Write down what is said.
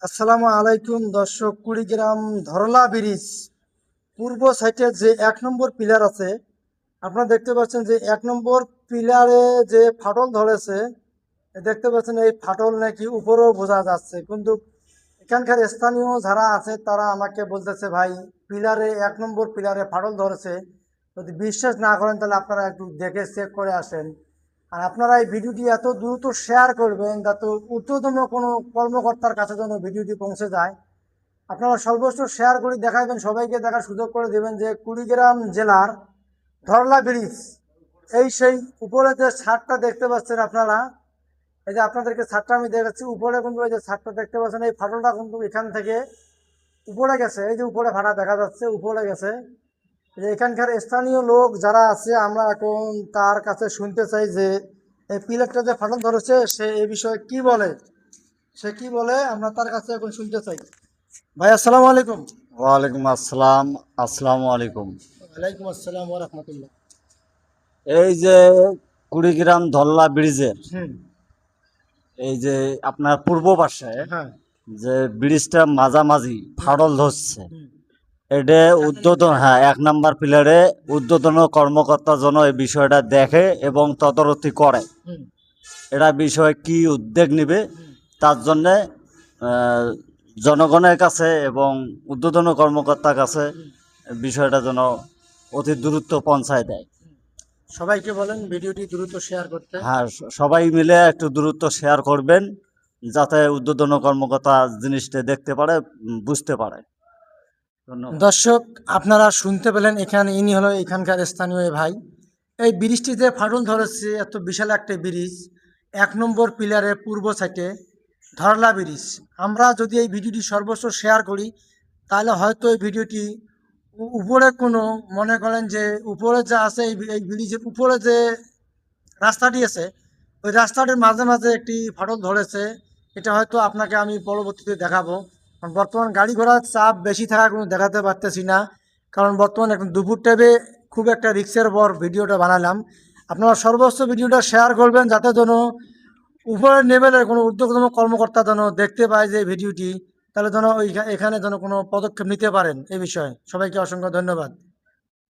আসসালামু আলাইকুম দর্শক। কুড়িগ্রাম ধরলা ব্রিজ পূর্ব সাইডে যে 1 নম্বর পিলার আছে, আপনারা দেখতে পাচ্ছেন যে 1 নম্বর পিলারে যে ফাটল ধরেছে, দেখতে পাচ্ছেন এই ফাটল নাকি উপরেও বোঝা যাচ্ছে। কিন্তু এখানকার স্থানীয় যারা আছে তারা আমাকে বলতেছে, ভাই পিলারে 1 নম্বর পিলারে ফাটল ধরেছে, যদি বিশ্বাস না করেন তাহলে আপনারা একটু দেখে চেক করে আসেন। আর আপনারা এই ভিডিওটি এত দ্রুত শেয়ার করবেন যাতে ঊর্ধ্বতন কোনো কর্মকর্তার কাছে যেন ভিডিওটি পৌঁছে যায়। আপনারা সর্বস্ব শেয়ার করে দেখাবেন, সবাইকে দেখার সুযোগ করে দেবেন যে কুড়িগ্রাম জেলার ধরলা ব্রিজ, এই সেই উপরে যে ছাদটা দেখতে পাচ্ছেন আপনারা, এই যে আপনাদেরকে ছাদটা আমি দেখাচ্ছি, উপরে কিন্তু এই যে ছাদটা দেখতে পাচ্ছেন, এই ফাটলটা কিন্তু এখান থেকে উপরে গেছে, এই যে উপরে ফাটা দেখা যাচ্ছে, উপরে গেছে। যে এখানকার স্থানীয় লোক যারা আছে, আমরা এখন তার কাছে শুনতে চাই যে এই পিলারটা যে ফাটল ধরেছে সে এই বিষয়ে কি বলে, সে কি বলে আমরা তার কাছে এখন শুনতে চাই। ভাই আসসালামু আলাইকুম। ওয়ালাইকুম আসসালাম। আসসালামু আলাইকুম। ওয়ালাইকুম আসসালাম ওয়া রাহমাতুল্লাহ। এই যে কুড়িগ্রাম ধল্লা ব্রিজের হুম। এই যে আপনার পূর্ব পাশে হ্যাঁ। যে ব্রিজটা মাঝামাঝি ফাটল ধরছে, হুম। এটা উদ্বোধন, হ্যাঁ, 1 নম্বর পিলারে উদ্বোধন কর্মকর্তা যেন এই বিষয়টা দেখে এবং তদারকি করে। হুম। এটা বিষয়ে কি উদ্যোগ নেবে হুম। তার জন্যে জনগণের কাছে এবং উদ্বোধন কর্মকর্তার কাছে বিষয়টা যেন অতি দ্রুত পৌঁছায় দেয়। সবাইকে বলেন ভিডিওটি দ্রুত শেয়ার করতে। হ্যাঁ, সবাই মিলে একটু দ্রুত শেয়ার করবেন যাতে ঊর্ধ্বতন কর্মকর্তা জিনিসটা দেখতে পারে, বুঝতে পারে। ধন্যবাদ। দর্শক, আপনারা শুনতে পেলেন, ইনি হলো এখানকার স্থানীয় এই ভাই। এই ব্রিজটিতে ফাটল ধরেছে, এত বিশাল একটা ব্রিজ, 1 নম্বর পিলারের পূর্ব সাইডে ধরলা ব্রিজ। আমরা যদি এই ভিডিওটি সর্বস্ব শেয়ার করি তাহলে হয়তো এই ভিডিওটি উপরে কোনো, মনে করেন যে উপরে যা আছে, এই ব্রিজের উপরে যে রাস্তাটি আছে, ওই রাস্তাটির মাঝে মাঝে একটি ফাটল ধরেছে। এটা হয়তো আপনাকে আমি পরবর্তীতে দেখাবো, কারণ বর্তমান গাড়ি ঘোড়ার চাপ বেশি থাকা কোনো দেখাতে পারতেছি না, কারণ বর্তমান এখন দুপুর টাইমে খুব একটা রিক্সের পর ভিডিওটা বানালাম। আপনারা সর্বোচ্চ ভিডিওটা শেয়ার করবেন যাতে যেন উপরের লেভেলের কোনো উদ্যোগতম কর্মকর্তা যেন দেখতে পায় যে ভিডিওটি, তাহলে যেন এখানে যেন কোনো পদক্ষেপ নিতে পারেন। এই বিষয়ে সবাইকে অসংখ্য ধন্যবাদ।